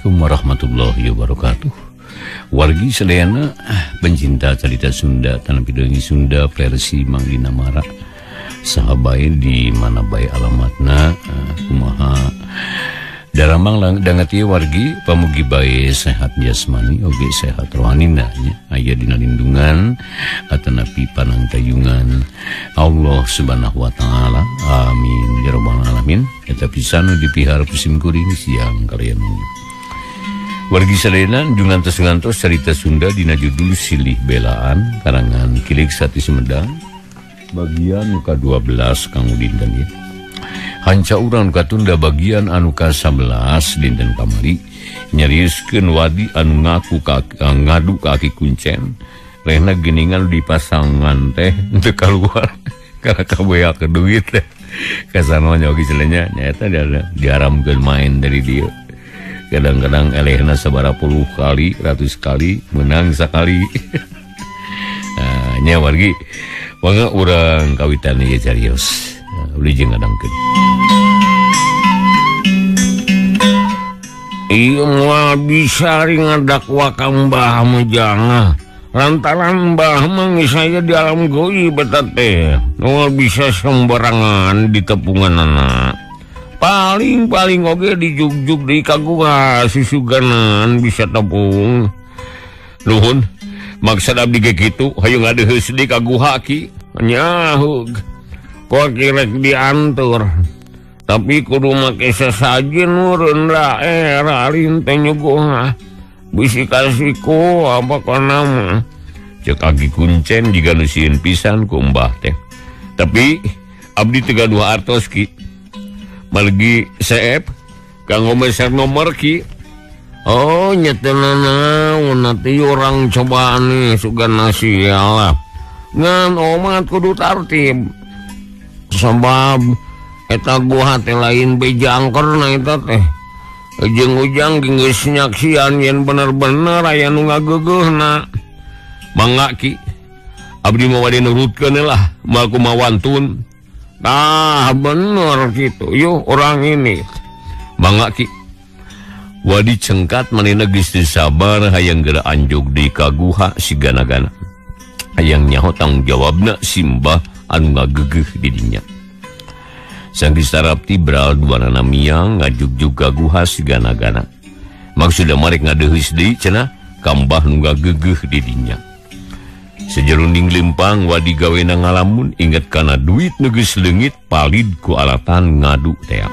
Assalamualaikum warahmatullahi wabarakatuh. Wargi sedayana pencinta cerita Sunda tanah pidangi Sunda versi Manglina Mara sahabat di mana baik alamatna kumaha daramang dangat ieu wargi pamugi bae sehat jasmani oge sehat rohanina nya aya dina lindungan atanapi panangtayungan Allah Subhanahu wa taala. Amin ya rabbal alamin. Eta pisan dipihar pusim kuring siang kalian wargi sadayana jungantos cerita Sunda dina judul Silih Belaan karangan Kilik Sati Sumedang bagian ke-12 Kang Udin dan ya. Hanca urang katunda bagian anu ka-11 dinten kamari nyariuskeun wadi anu ngadu kaki kuncen rehna geuningan dipasangan teh teu kaluar karena kaboya ke duit teh kasanonya oge celenya nyaeta diharamkeun main dari dia. Kadang-kadang elehna sabaraha puluh kali, ratus kali, menang sakali. Nya wargi, mangga urang kawitan ieu carios. Uli jeung ngadangkeun. Ieu moal bisa ngadakwa ka Mbah Mujang. Lantaran Mbah mah saya di alam goib eta teh. Moal bisa sembarangan di tepungan anak. Paling oge dijugjug di kaguha susuganan bisa tepung nuhun maksud abdi ge kitu hayu ngadeheus di kaguha ki nyahug kok kirek diantur tapi kudu make sasajen meureun era linteh nyuguh bisi kasihku apa kana mah ceuk agi kuncen jiga nu sieun pisan ku Mbah teh tapi abdi teu gaduh artos ki malgi seep kanggo meser nomor ki oh nyetana naon nanti orang cobaan nih sugan nasi lah ngan omat kudu tartib sebab eta gua hati lain bejangker na eta teh ujang-ujang geus nyaksian yen bener-bener aya nu ngageugeuhna mangga ki abdi mah wadi nurutkeun lah moal kumawantun. Nah bener gitu yuk orang ini mangga ki wadi cengkat manehna geus teu sabar hayang geura anjog di kaguha si gana-gana hayang nyaho tanggung jawabna si Mbah anu ngageugeuh di dinya sang disarapti beral duanana miang ngajugjug kaguha si gana-gana maksudna marek ngadeheus deui cenah ka Mbah nu ngageugeuh di dinya. Sejerunding lempang wadi gawena ngalamun inget kana duit nu geus leungit palid ku alatan ngadu teh.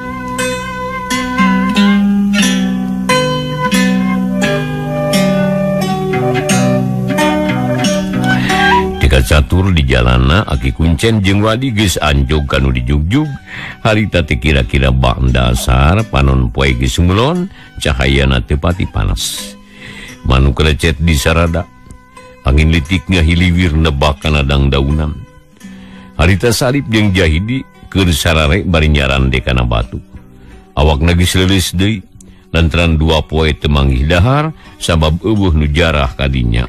Tika catur di jalanna aki kuncen jeung wadi geus anjog kanu dijugjug harita teh kira-kira bak dasar panon poe geus ngulon cahayana teu pati panas. Manu krecet di sarada angin litiknya hiliwir nebak kana dangdaunan. Harita Salib jeung Jahidi keur sarare bari nyarande kana batu. Awakna geus leuleus deui lantaran dua poe teu manggih dahar sabab eueuh nu jarah ka dinya.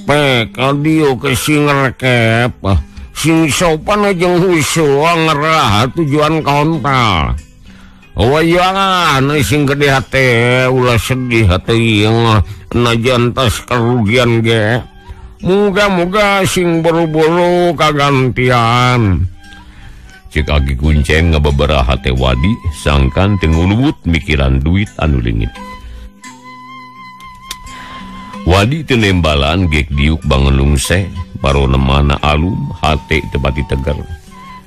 Pek adieu ke sing rekep sing sopan jeung husu ngerah tujuan kaontal. Wayangan sing gede hate ulah sedih hate yang najantas kerugian ge muga-muga sing buru-buru kagantian cek agi kuncen ngababaraha teh wadi sangkan teu ngulubut mikiran duit anu leungit wadi teu nembalan gek diuk bangun lungse parona mana alum hate teu pati tegar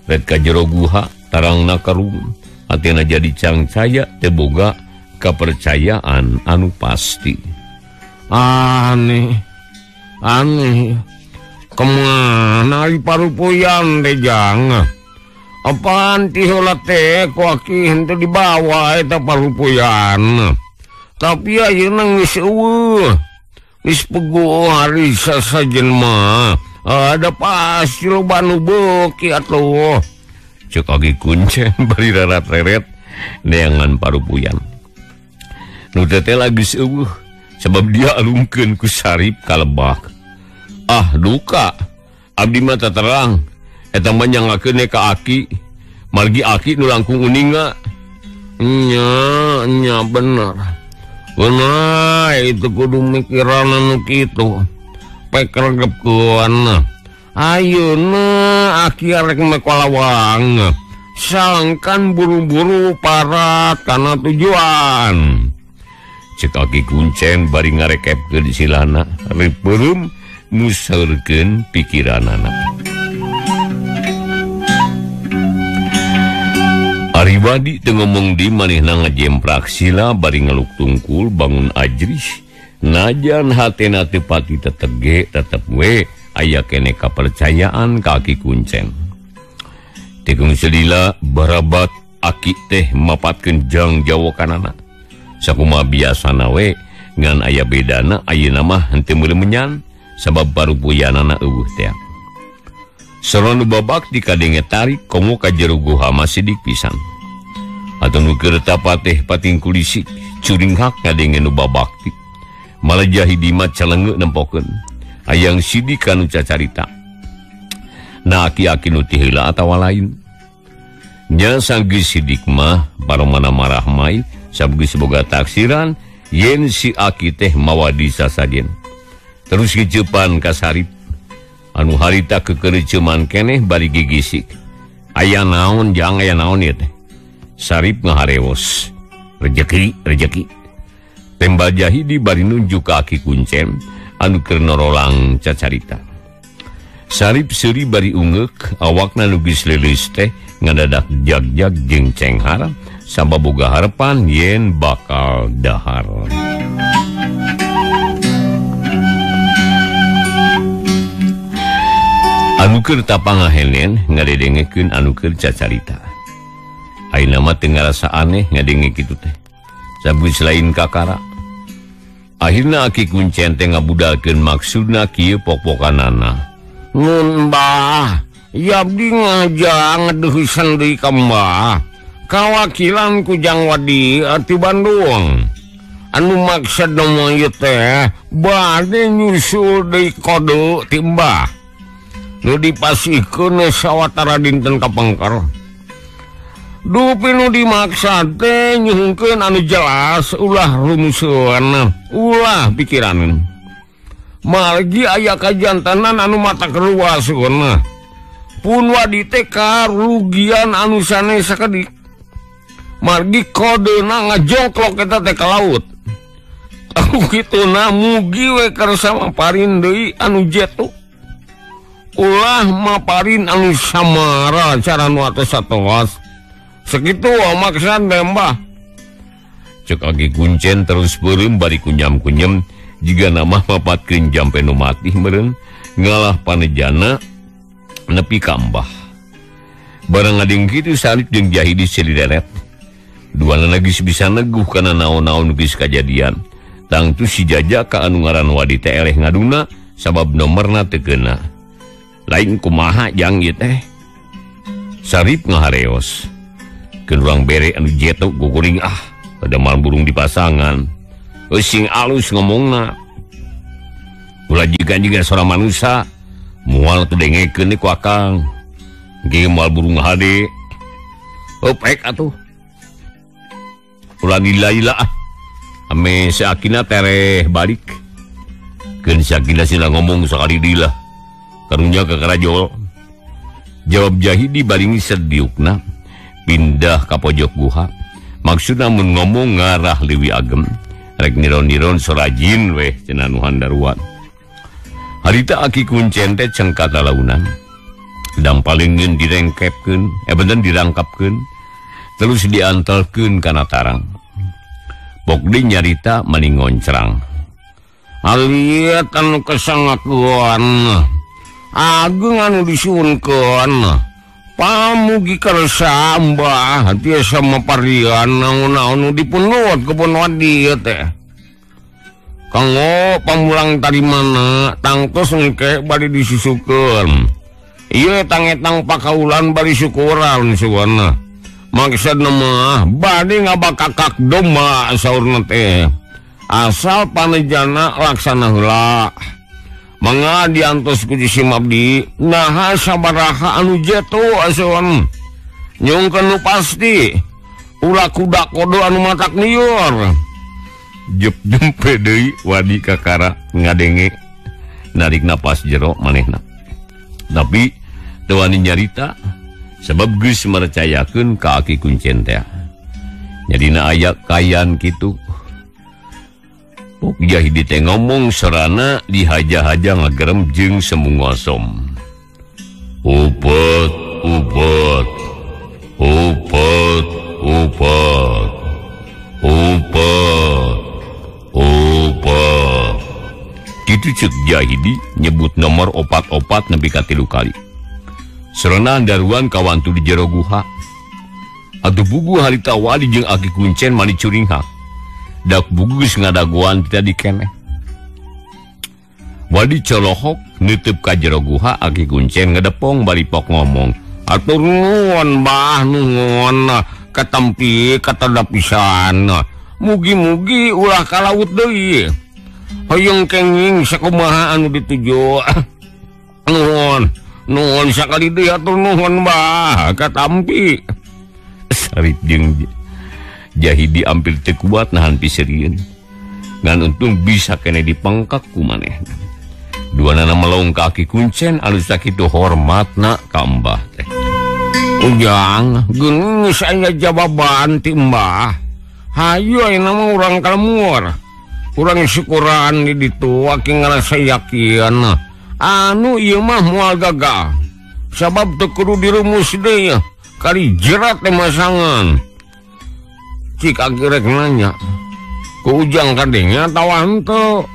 red ka jero guha tarangna karum hatena jadi cangcaya teu boga kapercayaan anu pasti. Aneh kemana di parupuyan teh jang apaan tiheula teh kuaki henteu dibawa eta parupuyan tapi ayeuna geus eueuh geus pegu hari sasajen mah ada pasti loba nu beuki atuh ceuk agi kuncen bari rarat-reret neangan parupuyan nu teh geus eueuh sebab dia alungkeun ku Sarip ka lebak. Duka abdi mah terang eta mah nyangakeun ka Aki margi Aki nu langkung uninga nya bener Nah, itu kudu mikiran anu kitu. Pekergepkeun. Ayeuna aki arek mekolawang. Sangkan buru-buru parat kana tujuan. Cek Aki Kuncen bari ngarekepkeun silana, reupeum musaurkeun pikiranana. Ari Wadi teu ngomong di manehna ngajemprak sila bari ngeluk tungkul bangun ajrih. Najan hatena teu pati tetege tetep we aya kene kapercayaan ka Aki Kuncen. Tikung selila barabat Aki teh mapatkeun jang jawokanana. Sakumaha biasana we ngan aya bedana ayeuna mah henteu meuleuh menyan sabab parupuyanana eueuh teh. Saron babak dikadenge tarik komo ka jero guha masidik pisan. Atau nu keur tapateh pating kulisik curing hak ngadenge nu babakti. Malah Jahidi mah calenge nempokeun hayang sidik anu cacarita. Na aki-aki nu ti heula atawa lain. Nya sanggeus sidik mah paromana marah mai sabgeus boga taksiran yen si aki teh mawadi sasajen. Terus kiceupan ka Sarip. Anu harita kekereuceuman keneh bari gigisik. Aya naon jang aya naon ieu teh. Sarip ngaharewos. Rejeki. Tembal Jahidi bari nunjuk ka Aki Kuncen anu keur norolang cacarita. Sarip seuri bari ungeuk awakna nu geus leuleus teh ngadadak jag-jag jeung cenghar sabab boga harepan yen bakal dahar. Anu keur tapangahenen ngadedengekeun anu keur cacarita. Ayeuna mah teu ngarasa aneh ngadenge kitu teh. Sabgeus lain kakara. Akhirna Aki Kuncen teh ngabudalkeun maksudna kieu pok-pokanana. Nun Mbah, yabdi ngajang deuheusan deui ka Mbah. Kawakilan ku Jang Wadi ti Bandung. Anu maksudna mah ieu teh bade nyusul deui kode ti Mbah. Nu dipasihkeun sawatara dinten kapengker. Dupi nu dimaksa teh nyuhungkeun anu jelas ulah rumuseun, ulah pikiran. Margi aya kajantenan anu mata keruaseun. Pun Wadi teh karugian anu sanes sakedik. Margi kodena ngajongklok eta teh ka laut. Aku kituna mugi we karsa maparin deui anu jetu. Ulah maparin anu samara cara nu atos satos. Segitu maksud Mbah. Cek Aki Kuncen terus beureum bari kunyam-kunyem jiga nama mapatkeun jampe nu matih meureun ngalah panejana nepi ka Mbah. Barang ngadeng kitu Sarip jeung Jahidi silideret. Duana geus bisa neguh kana naon-naon geus kajadian. Tangtu si Jaja ka anu ngaran Wadi teh eleh ngaduna sabab nomerna teu keuna. Lain kumaha jang ieu teh? Sarip ngahareos. Keun urang bere anu jeto guguring pada mal burung dipasangan. Sing alus ngomongna. Ulah jiga seorang manusia mual teu dengekeun ku Akang. Ge mal burung hade. Opek atuh. Ulah lila ame sakina tereh balik. Keun sakina sila ngomong sakali dilah. Karunya ka karajol. Jawab Jahidi baringi sediukna. Pindah ka pojok guha. Maksudna mun ngomong ngarah leuwih agem. Rek niron-niron sorajin weh cenah nu handaruan. Harita Aki Kuncen teh cengkat lalaunan. Dampalingeun direngkepkeun, benten dirangkapkeun. Terus diantelkeun kana tarang. Pokdi nyarita mani ngoncrang. Aliet anu kesangakeun. Ageung anu disuwunkeun. Pamugi karsa Mbah tiasa maparian naon-naon nu dipunuot kebon Wadi teh. Kanggo pamulang tadi mana tangtos engke bari disusukeun. Ieu tang-etang pakaulan bari syukuran suwana. Maksudna mah bade ngabakakak domba saurna teh. Asal panejana laksana heula. Mangga diantos ku Jisim Abdi naha sabaraha anu jeto aseun nyungkeun nu pasti ulah kuda kodo anu matak niur jempe deui wadi kakara ngadenge narik napas jero manehna. Tapi teu wani nyarita sebab geus mercayakeun ka Aki Kuncen teh. Nyadina aya kayan kitu. Pok Jahidi teh ngomong sorana dihaja-haja ngagerem jeung semungosom. Upet, upet, upet, upet, upet, upet. Kitu ceuk Jahidi nyebut nomor opat-opat nepi ka 3 kali. Serana daruan kawantu di jero guha. Atuh bugu harita wali jeung Aki Kuncen mani curinghak. Dak bugu geus ngadaguan teh dikeneh. Wadi colohok nutup ka jero guha. Aki Kuncen ngedepong bari pok ngomong, "Atur nuhun Mbah, nuhun katampi katada pisan. Mugi-mugi ulah ka laut deui. Hoyong kenging sakumaha anu dituju." Nuhun sakali deui atur nuhun Mbah, katampi. Sarip jeung Jahidi ampir teu kuat nahan piserieun. Ngan untung bisa kene dipangkak ku manehna. Duanana melong ka Aki Kuncen anu sakitu hormatna ka Mbah teh. "Ujang, geus aya jawaban ti Mbah. Hayu ayeuna mah urang kalemur. Urang syukuran di ditu Aki ngarasa yakin anu ieu mah moal gagal. Sabab teu kudu dirumus deui kali jerat teh masangan." Cik Aki rek nanya, "Ku Ujang kadenya atawa henteu?"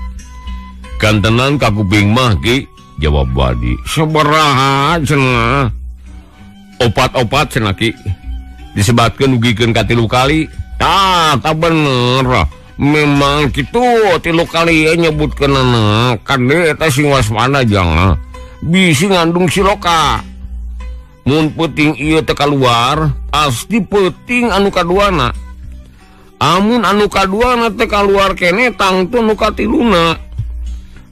"Kan tenan ka kuping mah Ki," jawab Wadi. "Sabaraha cenah?" "Opat-opat cenah Ki. Disebatkeun ugikeun ka 3 kali." "Tah, tah bener. Memang kitu 3 kali nyebutkeunana. Kade eta sing waspada jangan. Bisi ngandung siloka. Mun peuting ieu teu kaluar, pasti peuting anu kaduana. Amun anu kaduana teh kaluar kene tangtu nu katiluna.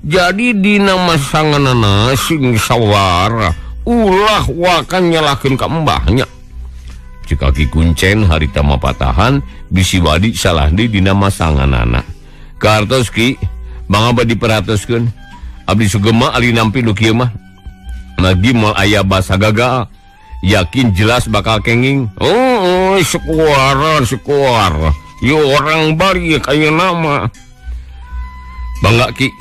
Jadi dina masanganana sing sawar ulah wakan nyalahkeun ka Mbahnya." Cik Aki Kuncen harita mapatahan bisi Wadi salah deui dina masanganana. "Kartos Ki, mangga badi diperatoskeun. Abdi sugema ali nampi nu kieu mah. Lagi moal aya basa gagal, yakin jelas bakal kenging." "Oh, syukur. Yo orang bari kaya nama." "Bangga Ki."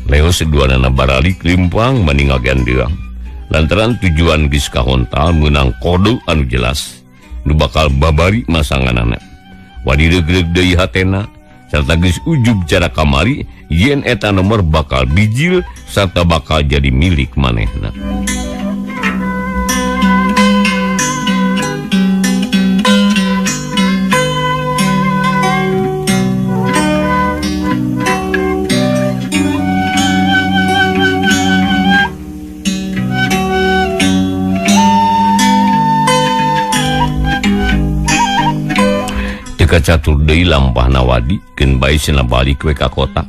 Leo seduanana baralik limpang maningal gandeang. Lantaran tujuan geus kahontal meunang kode anu jelas nu bakal babari masanganana. Wadi regreg deui hatena sarta geus ujub cara kamari yen eta nomor bakal bijil sarta bakal jadi milik manehna. Catur deui lampahna Wadi keun bae cenah balik we ka kota.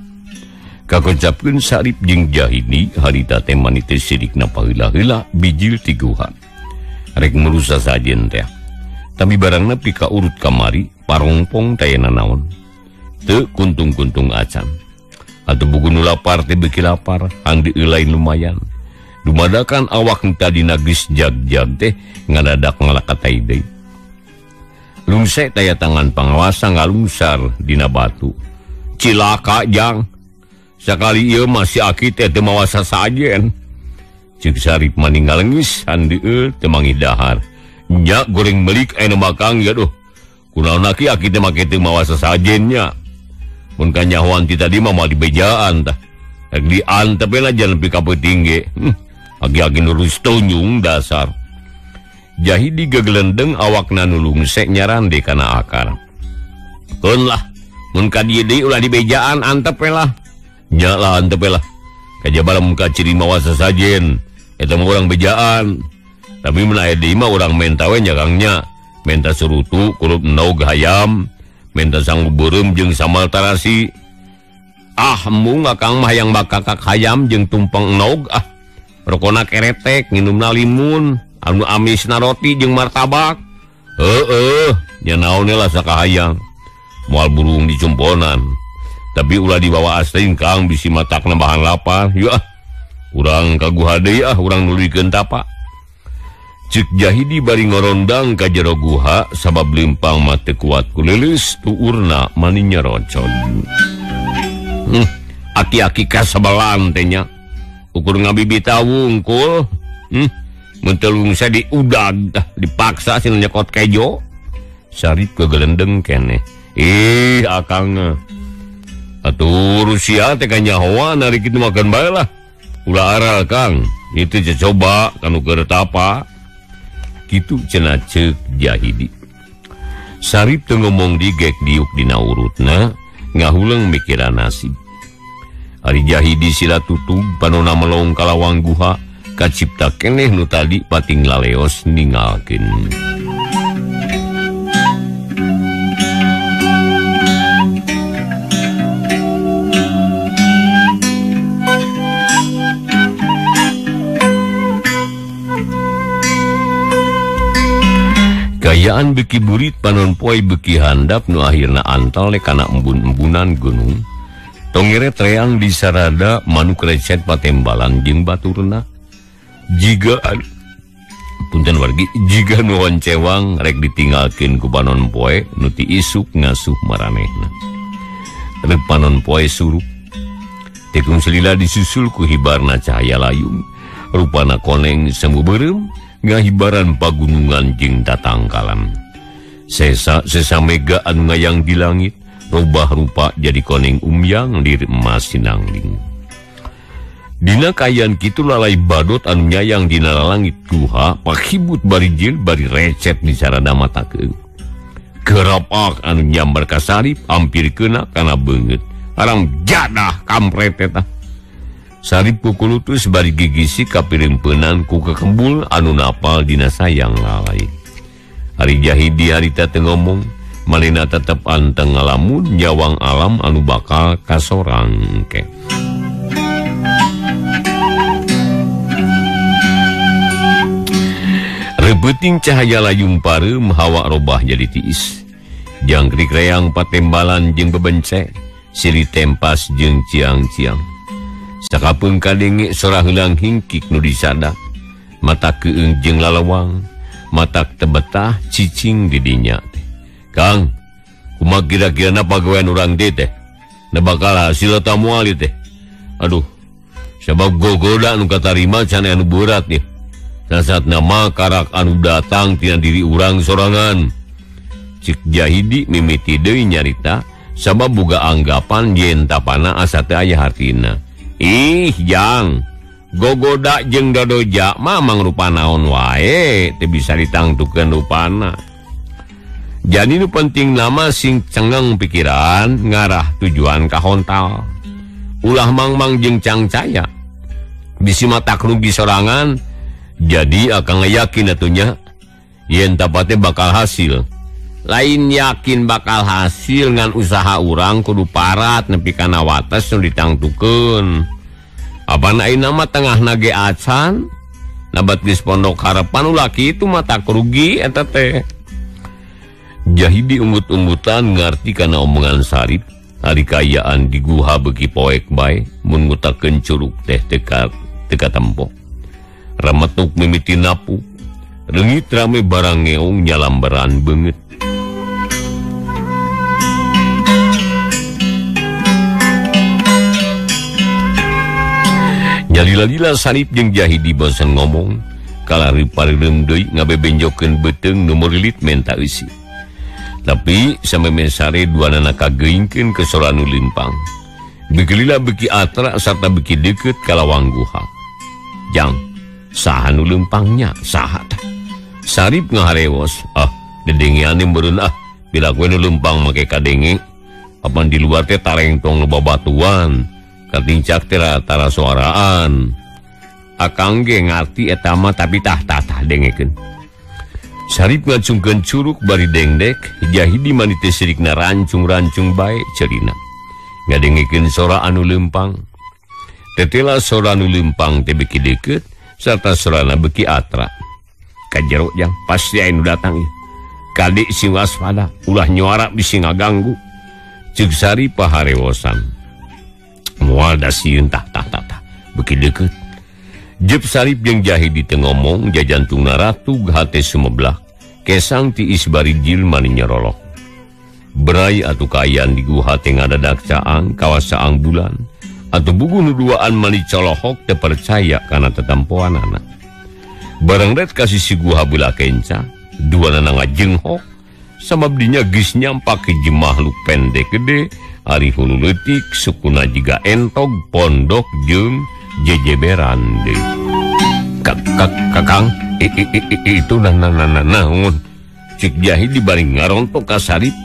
Kakocapkeun Sarip jeung Jahidi harita teh mani teh sidikna paheula-heula bijil ti guha. Rek merusa sajen teh. Tapi barangna pika urut kamari parongpong tayana naon. Teu kuntung-kuntung acan. Atuh buku nu lapar teh beuki lapar, hang dieulein lumayan. Dumadakan awak tadina geus jag-jag teh ngadadak ngalakatai deui. Lungse taya tangan pangawasa ngalungsar dina batu. "Cilaka Jang, sakali ieu masih Aki teh teu mawasa sajen." Ceuk Sarip maninggal geus handeueul teu manggih dahar. "Nya goreng melik aya nu bakang ya doh. Kunaon Aki teh make teu mawasa sajen nya. Mun kanyahoan ti tadi mah moal dibejaan tah. Rek diantep we aja nepi ka peuting ge. Agi-agi nurus tunjung dasar." Jahidi gagelendeng awakna nu lungse nyarande kana akar. "Keun lah, mun ka dieu deui ulah dibejaan antep we lah." "Nya lah antep we lah. Kajabala mun ka ciri mawasa sajen, eta mah urang bejaan. Tapi mun aya deui mah urang menta we nyagangnya. Menta surutu kurup naog hayam, menta sanggup beureum jeung samal tarasi." "Ah, embung akang mah hayang bakakak hayam jeung tumpeng naog ah. Rokona keretek, nginumna limun. Anu amisna roti jeung martabak." "Nya naon lah sakahayang. Moal burung dicumponan. tapi ulah dibawa asing Kang bisi matak nambahan lapar ya urang kaguha deui urang nulikeun tapak. Cek Jahidi bari ngorondang ka jero guha sabab limpang mah teu kuat ku leuleus tuurna mani nyarocod. Aki-aki kasabalan teh nya ukur ngabibita wungkul. Mun teu lungsa diudag dipaksa sing nyekot kejo. Sarip kegelendeng keneh. Akang atuh Rusia teh ka nyahoa nari kitu makan bae lah. Ulah aral Kang, itu coba kanu keur tapa. Kitu cenah ceuk Jahidi. Sarip teu ngomong digek diuk dina urutna, ngahuleung mikiran nasib. Ari Jahidi sila tutug panonna melong ka lawang guha, kacipta keneh nu tadi pating laleos ningalkeun. Gayaan beki burit panon poe beki handap nu akhirna antal kana embun-embunan gunung. Tongere treang di sarada manuk recet patembalan jeung baturna. Jiga punten wargi jiga nuhun cewang rek ditinggalkeun ku panon poe nu ti isuk ngasuh maranehna. Rek panon poe surup. Tekung selila disusul ku hibarna cahaya layung. Rupana koneng semu beureum. Ngahibaran pagunungan jeung tatangkalan. Sesa mega anu ngayang di langit robah rupa jadi koneng umyang lir emas sinangling. Dina kayan kitu lalai badot anu nyayang dina langit guha pakhibut bari jil bari recet di sarada matakeun. Gerapak anu nyambar ka Sarip hampir keuna kana beungeut. Arang jadah kampret eta. Sarip kukulutus bari gigisi kapirempenan ku kekembul anu napal dina sayang lalai. Ari Jahidi harita teu ngomong, malina tetep anteng ngalamun nyawang alam anu bakal kasorang engke. Rebeting cahaya layung pareum hawa robah jadi tiis. Jangkrik reang patembalan jeung bebence, siri tempas jeung ciang-ciang. Sakapeung kadenge sora heulang hingkik nu disada, mata keueung jeung lalawang, matak tebetah cicing di dinya teh. Kang, kumaha kira-kirana pagawean urang teh teh? Na bakal hasil eta moal teh. Aduh, sabab gogoda anu katarima can anu berat nih. Sasatna mah karak anu datang tina diri urang sorangan. Cik Jahidi mimiti deui nyarita sabab boga anggapan yen tapana asa teu aya hartina. Jang, gogoda jeung dadoja mah mangrupa naon wae teu bisa ditangtukeun rupana. Jadi nu penting nama sing cengeng pikiran ngarah tujuan ka hontal. Ulah mangmang jeung cangcaya bisi matak rugi sorangan. Jadi akang yakin atunya yen tapate bakal hasil. Lain yakin bakal hasil ngan usaha urang kudu parat nepi kana wates nu ditangtukeun. Apana ayeuna mah tengahna ge acan, nabat geus pondok harapan ulah kitu mah tak rugi eta teh. Jahidi umbut-umbutan ngarti kana omongan Sarip, ari kayaan di guha beuki poek bae mun ngutakeun curug teh teka tempo. Rametuk mimiti napu, reungit rame barang ngeong nyalambaran beungeut. Nyalila-lila Sarip jeung Jahidi bosen ngomong, kalari pareureuh deui ngabebenjokeun beuteung nu meurelit menta eusi. Tapi sameme sare duanana kageingkeun ke sora nu limpang. Begelila beuki atra sarta beuki deukeut ka lawang guha. Jang, saha nu lempangnya, saha tah? Sarip ngaharewos, dedengeane meureun bila kowe nu lempang make kadenge, apan di luar teh tarengtong babatuan. Katincak teh tara suaraan. Akang ge ngarti eta mah tapi tah dengekeun. Sarip ngacungkeun curug bari dengdek, Jahidi mani teh sirikna rancung-rancung bae cerina. Ngadengekeun sora anu lempang. Tetela sora anu lempang teh beuki deukeut sarta sorana beuki atra. Kajero jang pasti aya nu datang ieu. Kade sing waspada ulah nyuara bisi ngaganggu. Ceuk Sarip paharewosan. Moal da sieun tah beuki deukeut. Jep Sarip jeung Jahidi teu ngomong jajantungna ratug hate sumeblak. Kesang tiis bari jil mani nyerolok. Berai atuh kaayaan di guha teh ngadadak caang kawas saang bulan. Atuh bugu nuduaan mani colohok teu percaya kana tetampoanana. Barang ret kasih si guha beula kenca, duanana ngajenghok, sabab dinya geus nyampake jeung makhluk pendek gede, ari hulu leutik sukuna jiga entog pondok jeung jejeberan deui. Kakang, itu naon? Cik Jahidi bari ngarontok ka Sarip.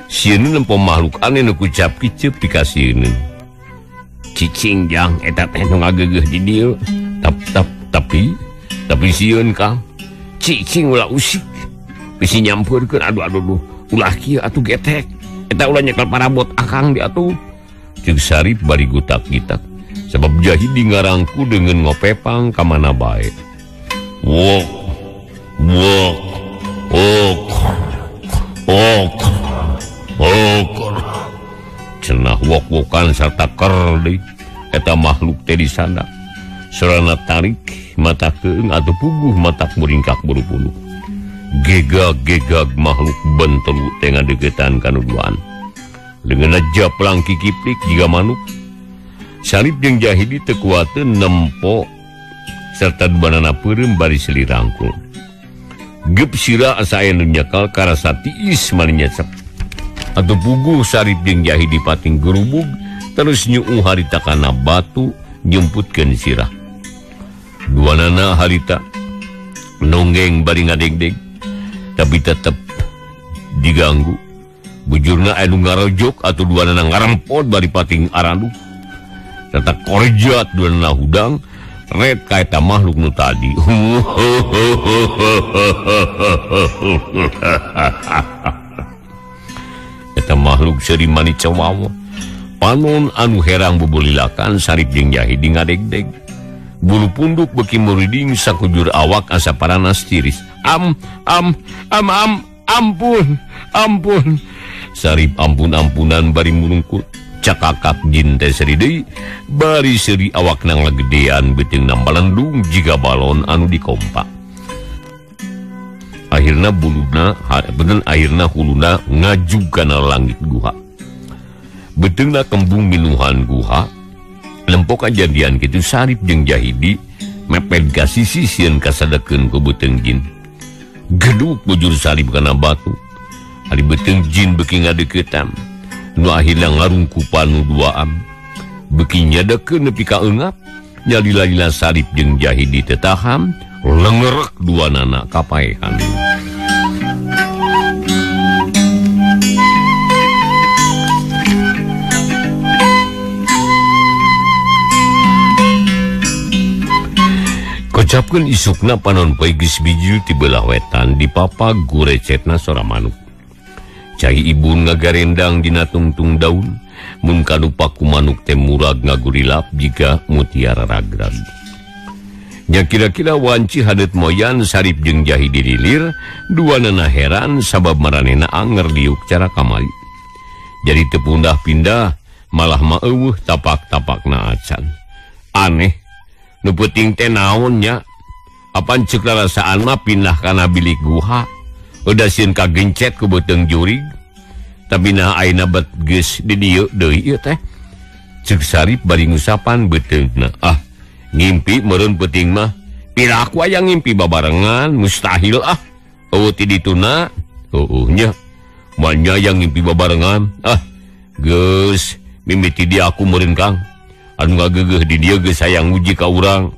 Sieun nempo makhluk aneh nu kucap kiceup dikasieun. Cicing jang eta teh nu ngageugeuh di dieu. Tapi sieun Kang. Cicing ulah usik. Bisi nyampeurkeun aduh ulah kieu atuh getek. Eta ulah nyekel parabot akang di atuh. Cik Sarip bari gutak-gitak. Sebab Jahidi ngarangku dengan ngopepang kamana bae. Wok. Cenah wok-wokan sarta ker deui. Eta makhluk teh di sana. Sorana tarik mata keung atau puguh matak meringkak buru-buru. Gegag makhluk bentelu teh ngadegetan kana duaan. Dengan aja pelangki kiplik jiga manuk. Sarip jeung Jahidi teu kuateun nempo serta duanana peureum bari selirangkul. Gep sira asa aya nu nyekal karasa tiis mani nyecep. Atuh puguh Sarip jeung Jahidi pating gerubug terus nyuuh harita kana batu nyumputkeun sirah. Duanana harita nonggeng bari ngadegdeg tapi tetep diganggu. Bujurna anu ngarojok atuh duanana ngarempot bari pating aranduh. Serta korjat duanana hudang red ka eta makhluk nu tadi. Eta makhluk seuri mani cawawa. Panon anu herang bubulilakan Sarip jeung Jahidi ngadegdeg. Bulu punduk beuki muriding sakujur awak asa paranas tiris. Ampun. Sarip ampun-ampunan bari mulungkut. Cakakak jin teh seri deui bari seuri awakna ngagedean beuteung nambalendung jiga balon anu dikompak. Akhirna huluna ngaju kana langit guha. Beuteungna kembung minuhan guha. Lempok kajadian kitu Sarip jeung Jahidi mepet ka sisi sieun kasadekeun ku beuteung jin. Geduk bujur Sarip kana batu. Ari beuteung jin beuki ngadeuketan. Nu akhirna ngarungkupan nu duaan. Beuki nyadekeun nepi ka eungap. Nyalila-lila Sarip jeung Jahidi teu tahan, lengerek duanana kapaehan. Kocapkeun isukna panon poe geus bijil ti beulah wetan dipapa gurecetna sora manuk. Cai ibun ngagarendang dina tungtung daun, mun kanu paku manuk teh murag ngagurilap jika mutiara ragrag. Nya kira-kira wanci hadet moyan Sarip jeung Jahidi lilir, duanana heran sabab maranehna anger liuk cara kamari. Jadi teu pindah-pindah, malah maeuweuh tapak-tapakna acan. Aneh, nu peuting teh naon nya? Apan ceuk rarasaan mah pindah kana bilik guha. Udah sieun kagencet ku beuteung jurig. Tapi nah ayeuna bet geus di dieu deui ieu teh. Ceuk Sarip bari ngusapan beuteungna. Ngimpi meureun peuting mah. Piraku aya ngimpi babarengan, mustahil Eueuh ti dituna. Nya. Moal nya yang ngimpi babarengan. Geus mimiti dia aku meureun Kang. Anu ngageugeuh di dieu geus hayang nguji ka urang.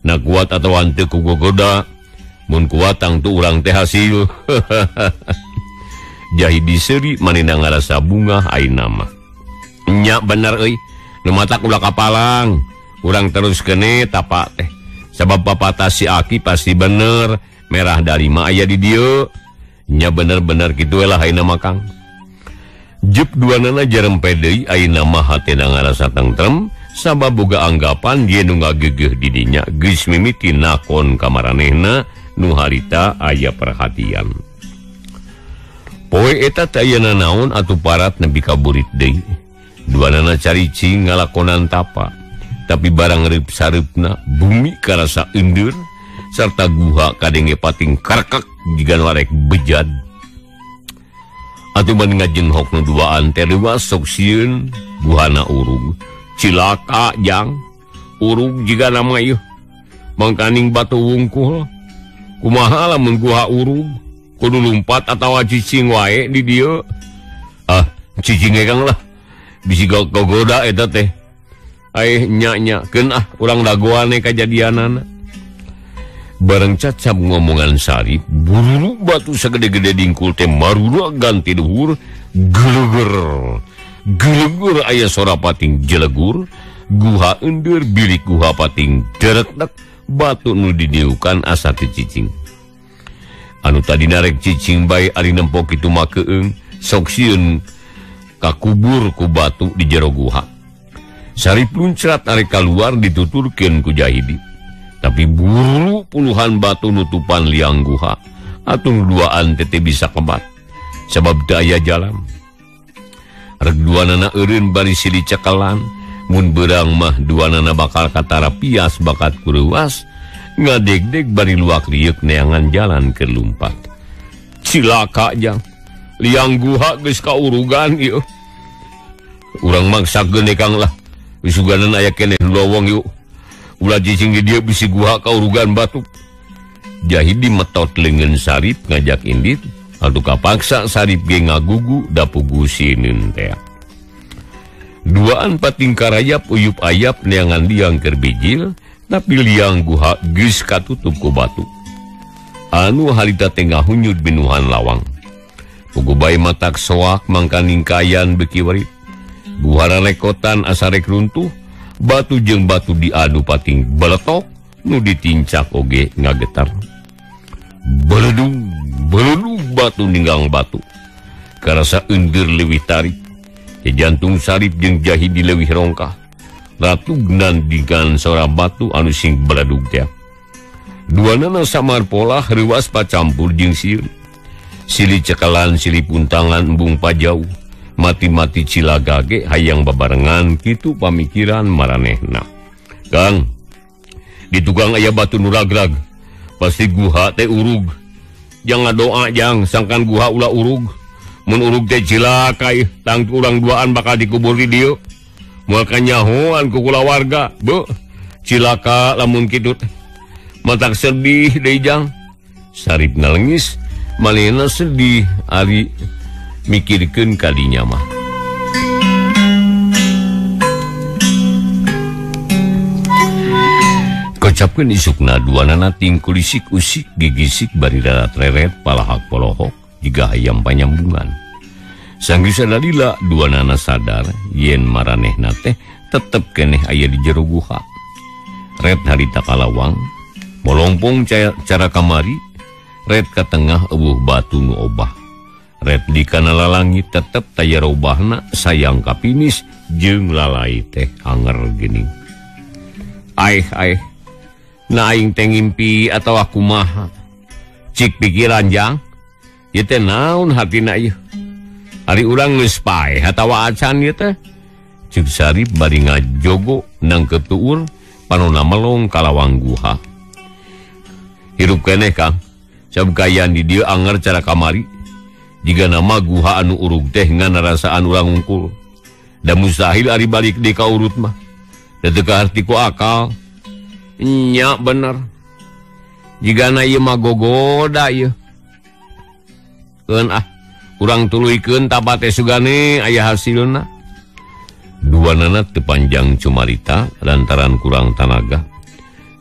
Na kuat atau hanteu ku gogoda. Mun kuat tangtu urang teh hasil. Jahidi seuri manehna ngarasa bunga ayeuna mah. Nya bener euy, nu matak ulah kapalang. Urang terus kene tapak teh. Sabab papatah si Aki pasti bener, merah dari mah aya di dieu. Nya bener-bener kitu lah ayeuna mah Kang. Jep duanana jarempe deui ayeuna mah hatena ngarasa tentrem sabab boga anggapan dia nu ngageugeuh di dinya geus mimiti nakon ka maranehna nu harita aya perhatian. Poe eta tayana naon atuh parat nepi ka burit deui. Duanana caricing ngalakonan tapa, tapi barang reup-sareupna bumi karasa eundur sarta guha kadenge pating karkak jiga larek bejad. Atuh ban ngajenghok nu duaan teh leuwas sok sieun guhana urug. Cilaka jang urug jiga nama ieu. Mangkaning batu wungkul. Kumaha lamun guha urug? Kudu lumpat atawa cicing wae di dieu. Cicing kang lah. Bisi gogoda eta teh. Nya keun urang dagoane kajadianana. Bareng cacap ngomongan Sarip, bururu batu sagede-gede dingkul teh marura ganti luhur, geleger aya sora pating jelegur, guha eundur bilik guha pating derekdek, batu nu didieukan asa teu cicing. Anu tadina rek cicing bae ari nempo kitu makeueung, sok sieun kakubur ku batu di jero guha. Sarip luncrat arek kaluar dituturkeun ku Jahidi. Tapi buru puluhan batu nutupan liang guha. Atung duaan tete bisa kebat. Sebab daya jalan. Rek duanana eureun bari silih cekelan. Mun beurang mah duanana bakal katara pias bakat kureuwas. Ngadeg-deg bari luak liuk neangan jalan ke lumpat. Cilaka jang. Liang guha geus kaurugan ieu. Urang maksakeun kang lah. Wisuganan aya keneh lowong yuk. Ulah cicing di dia bisi guha kaurugan batu. Jahidi metot leungeun Sarip ngajak indit. Atuh kapaksa Sarip ge ngagugu da pugu sieun teh. Duaan pating karayap uyup ayap neangan liang keur bijil. Tapi liang guha geus katutup ku batu. Anu harita tengah hunyud binuhan lawang. Pugu bae matak soak mangkaning kayan beki warit. Guhara rekotan asa rek runtuh, batu jeung batu diadu pating beletok, nu ditincak oge ngagetar. Beledug batu ninggang batu. Karasa eundur leuwih tarik, jantung Sarip jeung Jahidi leuwih rongkah. Ratugnan dengan sora batu anu sing beledug teh. Duanana samar pola reuwas pacampur jeung sieun. Silih cekelan silih puntangan embung pajauh. Mati-mati cilagage hayang babarengan kitu pamikiran maranehna. Kang, di tukang aya batu nu ragrag, pasti guha teh urug. Jangan doa jang, sangkan guha ulah urug. Mun urug teh cilaka tang urang duaan bakal dikubur di dieu. Moal kanyahoan ku kulawarga, beuh. Cilaka lamun kitu teh. Matak sedih deui jang. Sarip nalengis, manehna sedih ari mikirkeun kadinya mah. Kocapkeun isukna duanana tingkul isik-usik gigisik bari rarat-reret palahak polohok jiga hayam panyambungan. Sanggeus sadalila duanana sadar yen maranehna teh tetep keneh aya di jero guha. Red harita kalawang molongpong cara kamari, red ka tengah eueuh batu nu obah. Red di kana lalangit tetep taya robahna sayang kapinis jeung lalai teh anger geuning. Aih, na aing teh ngimpi atawa kumaha? Cik pikiran jang, ieu teh naon hatina ieu? Ari urang geus paeh atawa acan ieu teh? Ceuk Sarip bari ngajogo nang ketuur panonna melong kalawang guha. Hirup keneh Kang, sabkayan di dieu anger cara kamari. Jika nama guha anu urug teh ngan rasaan urang ungkul. Da mustahil ari balik di kaurut mah. Da teu kaharti ku akal. Nya bener. Jigana ieu mah gogoda ieu. Keun urang tuluykeun tabat teh sugane aya hasilna. Duanana teu panjang cumarita lantaran kurang tanaga.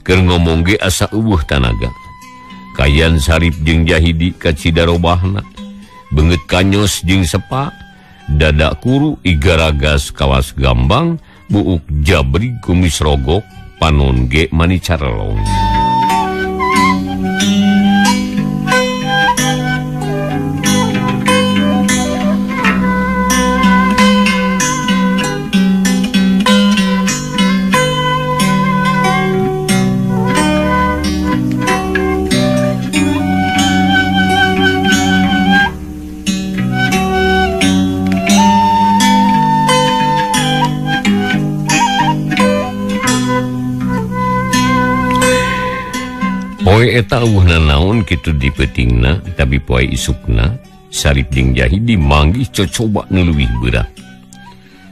Keur ngomong ge asa eueuh tanaga. Kayan Sarip jeung Jahidi ka cidarobahna. Beungeut kanyos jeung sepa, dada kuru igaragas kawas gambang, buuk jabrig kumis rogok, panon ge mani carelong. Poe eta naon kitu dipetingna, tapi poe isukna Sarip jeung Jahidi manggih cocoba nu leuwih berat.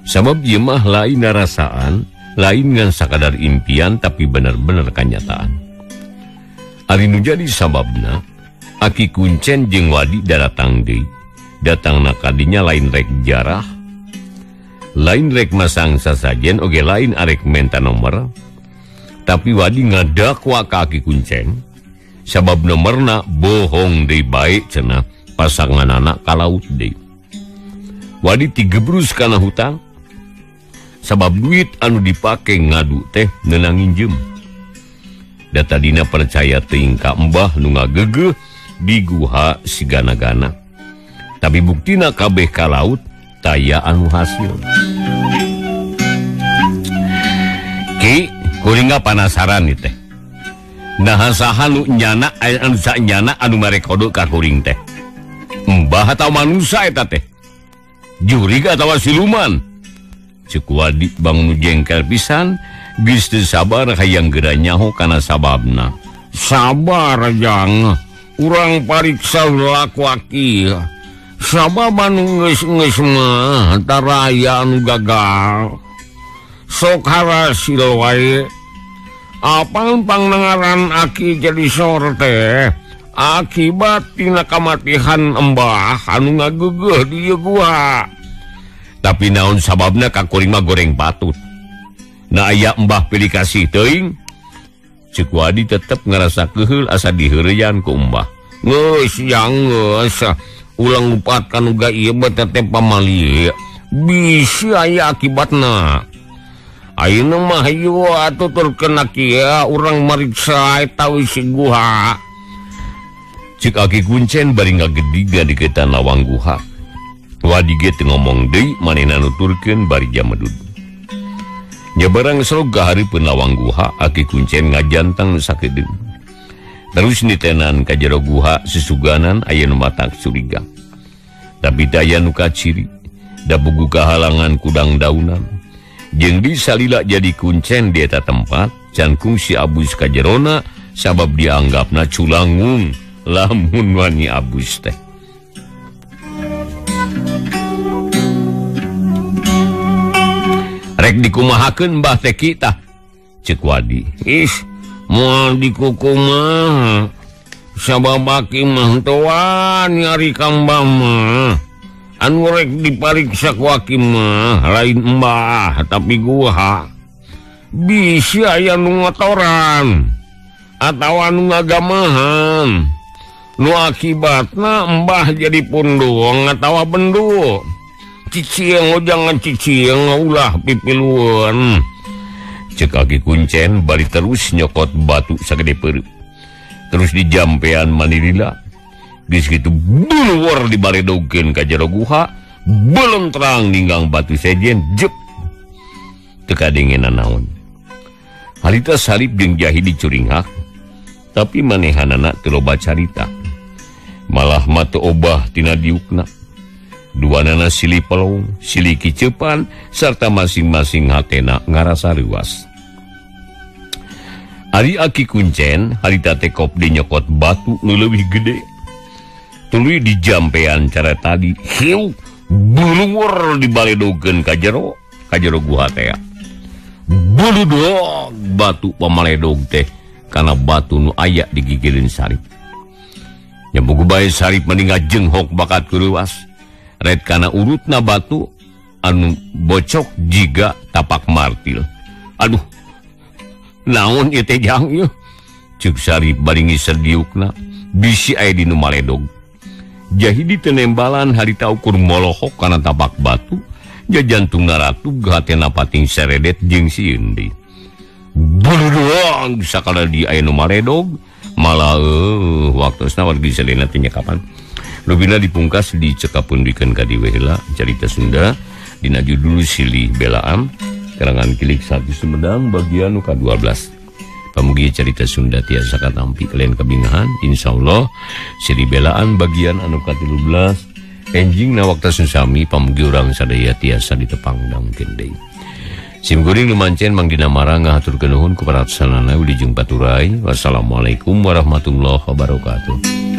Sabab ieu mah lain rasaan, lain ngan sakadar impian tapi bener-bener kanyataan. Ari nu jadi sababna, Aki Kuncen jeung Wadi datang deui. Datangna kadinya lain rek jarah, lain rek masang sasajen, oge lain arek menta nomor. Tapi Wadi ngadakwa ka Aki Kuncen, sabab nomorna bohong deui bae cenah pasanganana ka laut deui. Wadi tigebrus kana hutang, sabab duit anu dipake ngadu teh neunang nginjem. Da tadina percaya teuing ka Mbah nu ngagegeh di guha si gana-gana. Tapi buktina kabeh ka laut taya anu hasil. Ki kuringa panasaran nih teh. Nah saha nu nyana anu sanyana anu marekodo ka kuring teh. Mbah atau manusia eta teh? Jurig atawa siluman? Ceuk Wadi bangun jengkel pisan, geus teu sabar hayang geura nyaho kana sababna. Sabar jang, urang pariksa laku aki. Sabab anu geus mah taraya anu gagal. Sok harasil wae. Apang pandengaran Aki jadi sor teh akibat tina kamatihan Mbah anu ngagegeh di gua. Tapi naon sababna ka kuring mah goreng patut. Na aya Mbah pilih kasih teuing. Ceuk Wadi tetep ngarasa keheul asa diheureyan ku Mbah. Geus yang geus ulang upat kanu ga ieu beta teh pamali. Bisi aya akibatna. Ayeuna mah hayu atuturkeun kieu urang mariksa eta si guha. Cik Aki Kuncen bari ngagediga di ketan lawang guha. Wadi ge teu ngomong deui manehna nuturkeun bari jamedud. Nya barang serog gahareupeun lawang guha, Aki Kuncen ngajantang sakedeung. Terus nitenan ka jero guha sesuganan aya nu matak curiga. Tapi daya nu kaciri, da bugu kahalangan kudang daunan. Jeung disalila jadi kuncen di eta tempat, can kungsi abus ka jerona sabab dianggapna culangung lamun wani abus teh. Rek dikumahakeun Mbah teh kita, ceuk Wadi. Is, moal dikukumah. Sabab Aki mah teu wani ari ka Mbah mah. Anu rek dipariksa ku Aki mah lain Mbah tapi guha. Bisi aya nu ngotoran atawa nu ngagamahan. Nu akibatna Mbah jadi pundung atawa bendu. Cicieng jangan cicieng ulah pipiluan. Ceuk Aki Kuncen bari terus nyokot batu sagede peureup. Terus dijampean manilila. Geus kitu buluwar dibaledogkeun ka jero guha, belum terang ninggang batu sejen jep. Teu kadengenan naon. Harita Sarip jeung Jahidi curinghak, tapi manehanana teu loba carita. Malah mah teu obah tina diukna. Duanana silih pelong, silih kiceupan, sarta masing-masing hatena ngarasa reuas. Ari Aki Kuncen harita teh kop dinyokot batu nu leuwih gede. Tuluy dijampean cara tadi, hiu buluwar dibaledogkeun ka jero guha teh. Buludog batu pamaledog teh kana batu nu aya di gigireun Sarip. Nya boga bae Sarip mending ngajenghok bakat kuruas. Red kana urutna batu anu bocok jiga tapak martil. Aduh, naon ieu teh jang ieu? Ceuk Sarip bari ngiser diukna, bisi aya di nu maledog. Jahidi tenembalan harita ukur molohok kana tapak batu, ja jantungna ratug hatena pating seredet jeung sieun deui. Buludoang sakala di aya nu maledog, malah waktosna wargi selena teh kapan. Lubina dipungkas dicekapunikeun ka dieu heula carita Sunda dina judul Silih Belaan karangan Kilik Sati Sumedang bagian nu ka-12. Pamugi carita Sunda tiasa katampi kalian kebingahan, insyaallah Silih Belaan bagian anu ka-13 enjing na waktu sami pamugi urang sadaya tiasa ditepang dangkeun deui. Simkuring lumancen Mang Dina Marang ngahaturkeun nuhun ku para sanana wilujeng baturai. Wassalamualaikum warahmatullahi wabarakatuh.